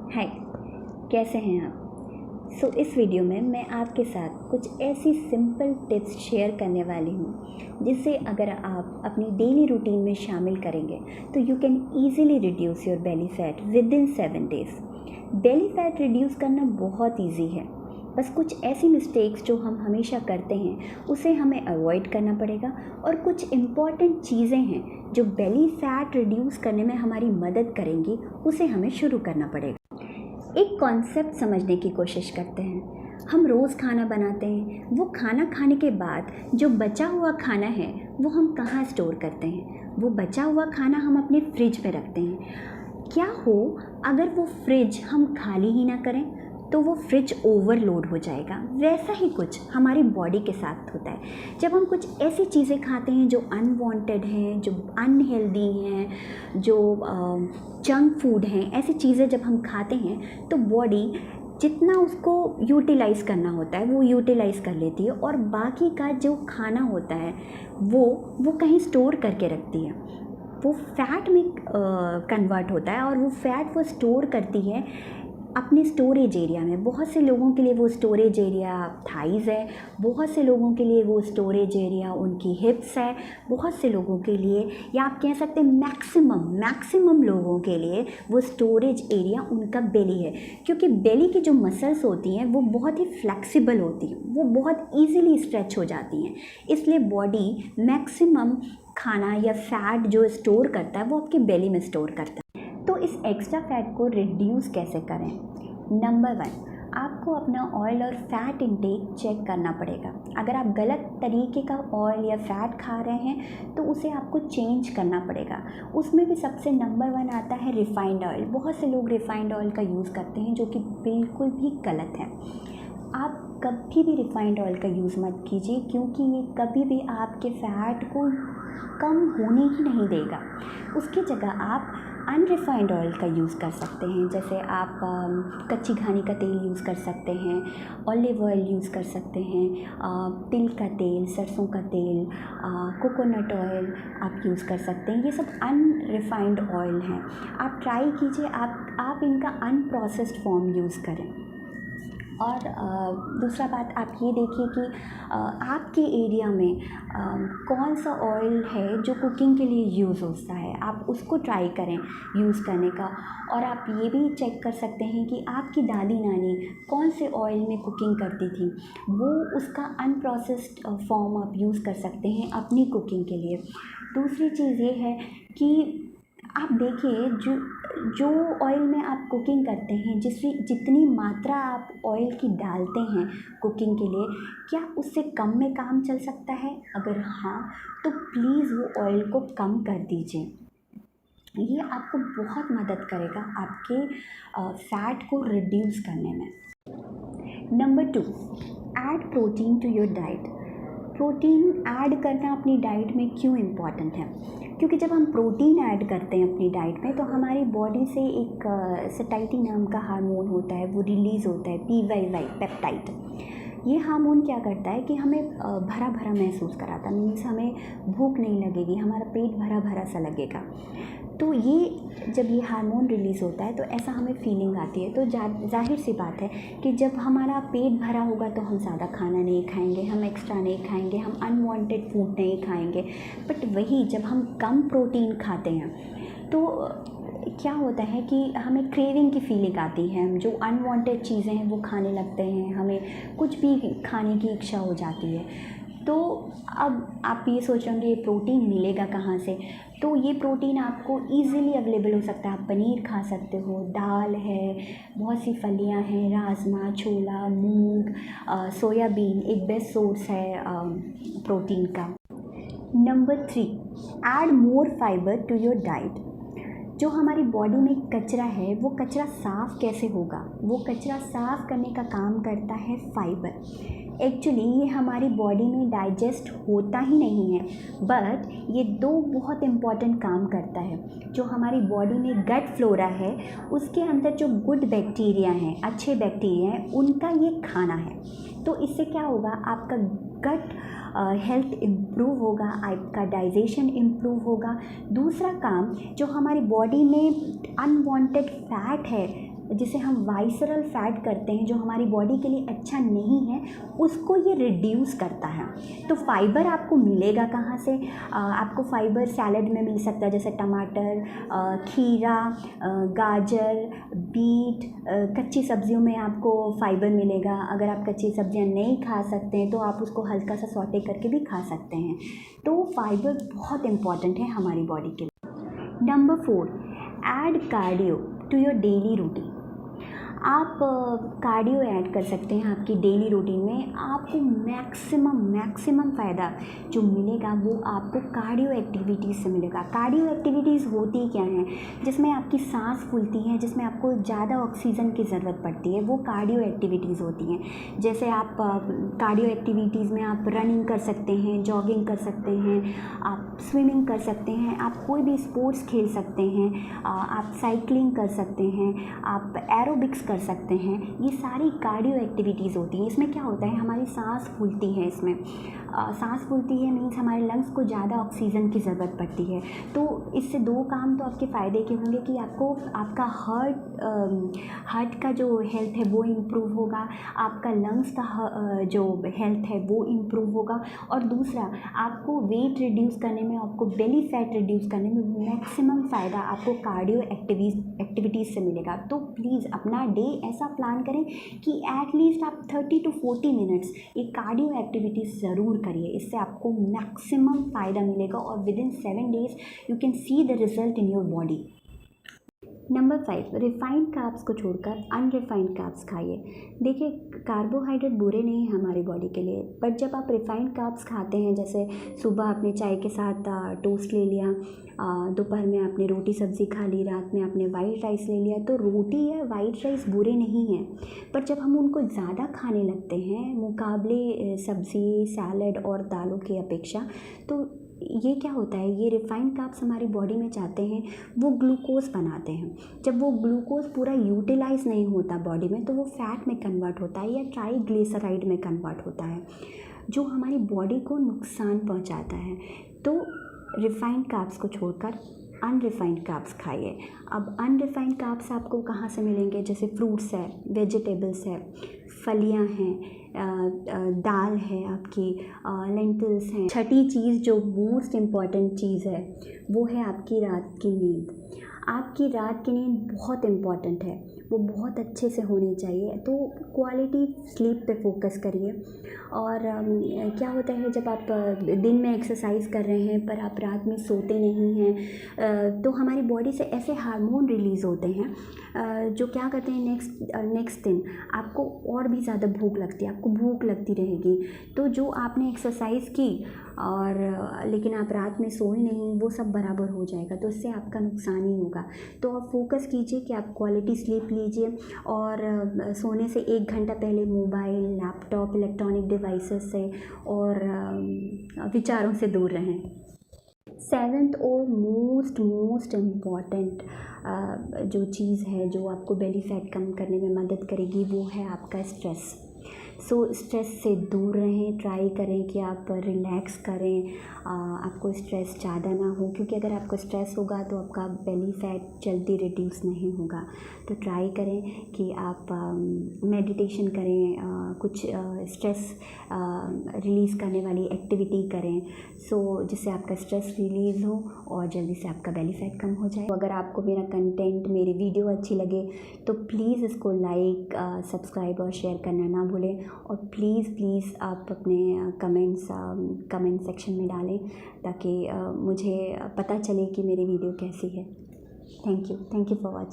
हाय, कैसे हैं आप? इस वीडियो में मैं आपके साथ कुछ ऐसी सिंपल टिप्स शेयर करने वाली हूँ जिससे अगर आप अपनी डेली रूटीन में शामिल करेंगे तो you can easily reduce your belly fat with in 7 days. Belly fat reduce करना बहुत ईजी है, बस कुछ ऐसी मिस्टेक्स जो हम हमेशा करते हैं उसे हमें अवॉइड करना पड़ेगा और कुछ इम्पॉर्टेंट चीज़ें हैं जो बेली फैट रिड्यूस करने में हमारी मदद करेंगी, उसे हमें शुरू करना पड़ेगा। एक कॉन्सेप्ट समझने की कोशिश करते हैं। हम रोज़ खाना बनाते हैं, वो खाना खाने के बाद जो बचा हुआ खाना है वो हम कहाँ स्टोर करते हैं? वो बचा हुआ खाना हम अपने फ्रिज में रखते हैं। क्या हो अगर वो फ्रिज हम खाली ही ना करें तो वो फ्रिज ओवरलोड हो जाएगा। वैसा ही कुछ हमारी बॉडी के साथ होता है। जब हम कुछ ऐसी चीज़ें खाते हैं जो अनवांटेड हैं, जो अनहेल्दी हैं, जो जंक फूड हैं, ऐसी चीज़ें जब हम खाते हैं तो बॉडी जितना उसको यूटिलाइज़ करना होता है वो यूटिलाइज़ कर लेती है और बाकी का जो खाना होता है वो कहीं स्टोर करके रखती है। वो फैट में कन्वर्ट होता है और वो फैट वो स्टोर करती है अपने स्टोरेज एरिया में। बहुत से लोगों के लिए वो स्टोरेज एरिया थाइज़ है, बहुत से लोगों के लिए वो स्टोरेज एरिया उनकी हिप्स है, बहुत से लोगों के लिए, या आप कह सकते हैं मैक्सिमम लोगों के लिए वो स्टोरेज एरिया उनका बेली है। क्योंकि बेली की जो मसल्स होती हैं वो बहुत ही फ्लेक्सिबल होती हैं, वो बहुत ईजीली स्ट्रेच हो जाती हैं, इसलिए बॉडी मैक्सिमम खाना या फैट जो स्टोर करता है वो आपकी बेली में स्टोर करता है। तो इस एक्स्ट्रा फैट को रिड्यूस कैसे करें? नंबर 1, आपको अपना ऑयल और फैट इंटेक चेक करना पड़ेगा। अगर आप गलत तरीके का ऑयल या फैट खा रहे हैं तो उसे आपको चेंज करना पड़ेगा। उसमें भी सबसे नंबर 1 आता है रिफ़ाइंड ऑयल। बहुत से लोग रिफ़ाइंड ऑयल का यूज़ करते हैं जो कि बिल्कुल भी गलत है। आप कभी भी रिफ़ाइंड ऑयल का यूज़ मत कीजिए, क्योंकि ये कभी भी आपके फ़ैट को कम होने ही नहीं देगा। उसकी जगह आप अनरिफाइंड ऑयल का यूज़ कर सकते हैं। जैसे आप कच्ची घानी का तेल यूज़ कर सकते हैं, ऑलिव ऑयल यूज़ कर सकते हैं, तिल का तेल, सरसों का तेल, कोकोनट ऑयल आप यूज़ कर सकते हैं। ये सब अनरिफाइंड ऑयल हैं। आप ट्राई कीजिए आप इनका अनप्रोसेस्ड फॉर्म यूज़ करें। और दूसरा बात आप ये देखिए कि आपके एरिया में कौन सा ऑयल है जो कुकिंग के लिए यूज़ होता है, आप उसको ट्राई करें यूज़ करने का। और आप ये भी चेक कर सकते हैं कि आपकी दादी नानी कौन से ऑयल में कुकिंग करती थी, वो उसका अनप्रोसेस्ड फॉर्म आप यूज़ कर सकते हैं अपनी कुकिंग के लिए। दूसरी चीज़ ये है कि आप देखिए जो ऑयल में आप कुकिंग करते हैं, जितनी मात्रा आप ऑयल की डालते हैं कुकिंग के लिए, क्या उससे कम में काम चल सकता है? अगर हाँ तो प्लीज़ वो ऑयल को कम कर दीजिए। ये आपको बहुत मदद करेगा आपके फैट को रिड्यूस करने में। Number 2, add protein to your diet. Protein add करना अपनी डाइट में क्यों इम्पॉर्टेंट है? क्योंकि जब हम प्रोटीन ऐड करते हैं अपनी डाइट में तो हमारी बॉडी से एक सटाइटी नाम का हार्मोन होता है, वो रिलीज़ होता है, PYY पेप्टाइड। ये हार्मोन क्या करता है कि हमें भरा भरा महसूस कराता, मीन्स हमें भूख नहीं लगेगी, हमारा पेट भरा भरा सा लगेगा। तो ये जब ये हार्मोन रिलीज़ होता है तो ऐसा हमें फीलिंग आती है। तो जाहिर सी बात है कि जब हमारा पेट भरा होगा तो हम ज़्यादा खाना नहीं खाएंगे, हम एक्स्ट्रा नहीं खाएंगे, हम अनवांटेड फूड नहीं खाएंगे। बट वही जब हम कम प्रोटीन खाते हैं तो क्या होता है कि हमें क्रेविंग की फीलिंग आती है, हम जो अनवांटेड चीज़ें हैं वो खाने लगते हैं, हमें कुछ भी खाने की इच्छा हो जाती है। तो अब आप ये सोच रहे होंगे ये प्रोटीन मिलेगा कहाँ से? तो ये प्रोटीन आपको ईज़िली अवेलेबल हो सकता है। आप पनीर खा सकते हो, दाल है, बहुत सी फलियां हैं, राजमा, छोला, मूंग, सोयाबीन एक बेस्ट सोर्स है प्रोटीन का। Number 3, add more fibre to your diet. जो हमारी बॉडी में कचरा है वो कचरा साफ़ कैसे होगा? वो कचरा साफ़ करने का काम करता है फाइबर। एक्चुअली ये हमारी बॉडी में डाइजेस्ट होता ही नहीं है, बट ये 2 बहुत इम्पॉर्टेंट काम करता है। जो हमारी बॉडी में गट फ्लोरा है उसके अंदर जो गुड बैक्टीरिया हैं, अच्छे बैक्टीरिया हैं, उनका ये खाना है। तो इससे क्या होगा, आपका गट हेल्थ इम्प्रूव होगा, आपका डाइजेशन इम्प्रूव होगा। दूसरा काम, जो हमारी बॉडी में अनवांटेड फैट है जिसे हम वाइसरल फैट करते हैं, जो हमारी बॉडी के लिए अच्छा नहीं है, उसको ये रिड्यूस करता है। तो फाइबर आपको मिलेगा कहाँ से? आपको फाइबर सैलड में मिल सकता है, जैसे टमाटर, खीरा, गाजर, बीट, कच्ची सब्जियों में आपको फाइबर मिलेगा। अगर आप कच्ची सब्जियां नहीं खा सकते हैं तो आप उसको हल्का सा सौटे करके भी खा सकते हैं। तो फाइबर बहुत इम्पॉर्टेंट है हमारी बॉडी के लिए। Number 4, add cardio to your daily routine. आप कार्डियो ऐड कर सकते हैं आपकी डेली रूटीन में। आपको मैक्सिमम फ़ायदा जो मिलेगा वो आपको कार्डियो एक्टिविटीज़ से मिलेगा। कार्डियो एक्टिविटीज़ होती क्या हैं? जिसमें आपकी सांस फूलती है, जिसमें आपको ज़्यादा ऑक्सीजन की ज़रूरत पड़ती है, वो कार्डियो एक्टिविटीज़ होती हैं। जैसे आप कार्डियो एक्टिविटीज़ में आप रनिंग कर सकते हैं, जॉगिंग कर सकते हैं, आप स्विमिंग कर सकते हैं, आप कोई भी स्पोर्ट्स खेल सकते हैं, आप साइकिलिंग कर सकते हैं, आप एरोबिक्स कर सकते हैं। ये सारी कार्डियो एक्टिविटीज़ होती हैं। इसमें क्या होता है, हमारी सांस फूलती है। इसमें सांस फूलती है मीन्स हमारे लंग्स को ज़्यादा ऑक्सीजन की ज़रूरत पड़ती है। तो इससे 2 काम तो आपके फ़ायदे के होंगे कि आपको आपका हार्ट का जो हेल्थ है वो इम्प्रूव होगा, आपका लंग्स का जो हेल्थ है वो इम्प्रूव होगा, और दूसरा आपको वेट रिड्यूस करने में, आपको बेली फैट रिड्यूस करने में मैक्सिमम फ़ायदा आपको कार्डियो एक्टिविटीज़ से मिलेगा। तो प्लीज़ अपना डे ऐसा प्लान करें कि एटलीस्ट आप 30 to 40 मिनट्स एक कार्डियो एक्टिविटीज़ ज़रूर करिए। इससे आपको मैक्सिमम फ़ायदा मिलेगा और within 7 days you can see the result in your body. Number 5, refined carbs को छोड़कर अनरिफाइंड कार्ब्स खाइए। देखिए, कार्बोहाइड्रेट बुरे नहीं हैं हमारी बॉडी के लिए, बट जब आप रिफाइंड कार्ब्स खाते हैं, जैसे सुबह आपने चाय के साथ टोस्ट ले लिया, दोपहर में आपने रोटी सब्ज़ी खा ली, रात में आपने वाइट राइस ले लिया, तो रोटी या वाइट राइस बुरे नहीं हैं। पर जब हम उनको ज़्यादा खाने लगते हैं मुकाबले सब्ज़ी, सैलड और दालों की अपेक्षा, तो ये क्या होता है, ये रिफाइंड कार्ब्स हमारी बॉडी में जाते हैं, वो ग्लूकोज बनाते हैं। जब वो ग्लूकोज पूरा यूटिलाइज नहीं होता बॉडी में, तो वो फैट में कन्वर्ट होता है या ट्राइग्लिसराइड में कन्वर्ट होता है, जो हमारी बॉडी को नुकसान पहुंचाता है। तो रिफाइंड कार्ब्स को छोड़कर अनरिफाइंड कार्ब्स खाइए। अब अनरिफाइंड कार्ब्स आपको कहाँ से मिलेंगे? जैसे फ्रूट्स है, वेजिटेबल्स है, फलियां हैं, दाल है आपकी, लेंटिल्स हैं। छठी चीज़ जो मोस्ट इम्पॉर्टेंट चीज़ है वो है आपकी रात की नींद। आपकी रात की नींद बहुत इम्पॉर्टेंट है, वो बहुत अच्छे से होनी चाहिए। तो क्वालिटी स्लीप पे फोकस करिए। और क्या होता है, जब आप दिन में एक्सरसाइज कर रहे हैं पर आप रात में सोते नहीं हैं, तो हमारी बॉडी से ऐसे हार्मोन रिलीज़ होते हैं जो क्या करते हैं, नेक्स्ट दिन आपको और भी ज़्यादा भूख लगती है, आपको भूख लगती रहेगी। तो जो आपने एक्सरसाइज की और लेकिन आप रात में सोए नहीं, वो सब बराबर हो जाएगा, तो इससे आपका नुकसान ही होगा। तो आप फोकस कीजिए कि आप क्वालिटी स्लीप लीजिए और सोने से 1 घंटा पहले मोबाइल, लैपटॉप, इलेक्ट्रॉनिक डिवाइसेस से और विचारों से दूर रहें। 7th और मोस्ट इम्पॉर्टेंट जो चीज़ है जो आपको बेली फैट कम करने में मदद करेगी, वो है आपका स्ट्रेस। स्ट्रेस से दूर रहें, ट्राई करें कि आप रिलैक्स करें, आपको स्ट्रेस ज़्यादा ना हो, क्योंकि अगर आपको स्ट्रेस होगा तो आपका बेली फैट जल्दी रिड्यूस नहीं होगा। तो ट्राई करें कि आप मेडिटेशन करें, कुछ स्ट्रेस रिलीज़ करने वाली एक्टिविटी करें, जिससे आपका स्ट्रेस रिलीज़ हो और जल्दी से आपका बेली फैट कम हो जाए। अगर आपको मेरा कंटेंट, मेरी वीडियो अच्छी लगे तो प्लीज़ इसको लाइक, सब्सक्राइब और शेयर करना ना भूलें। और प्लीज़ आप अपने कमेंट सेक्शन में डालें ताकि मुझे पता चले कि मेरी वीडियो कैसी है। Thank you for watching.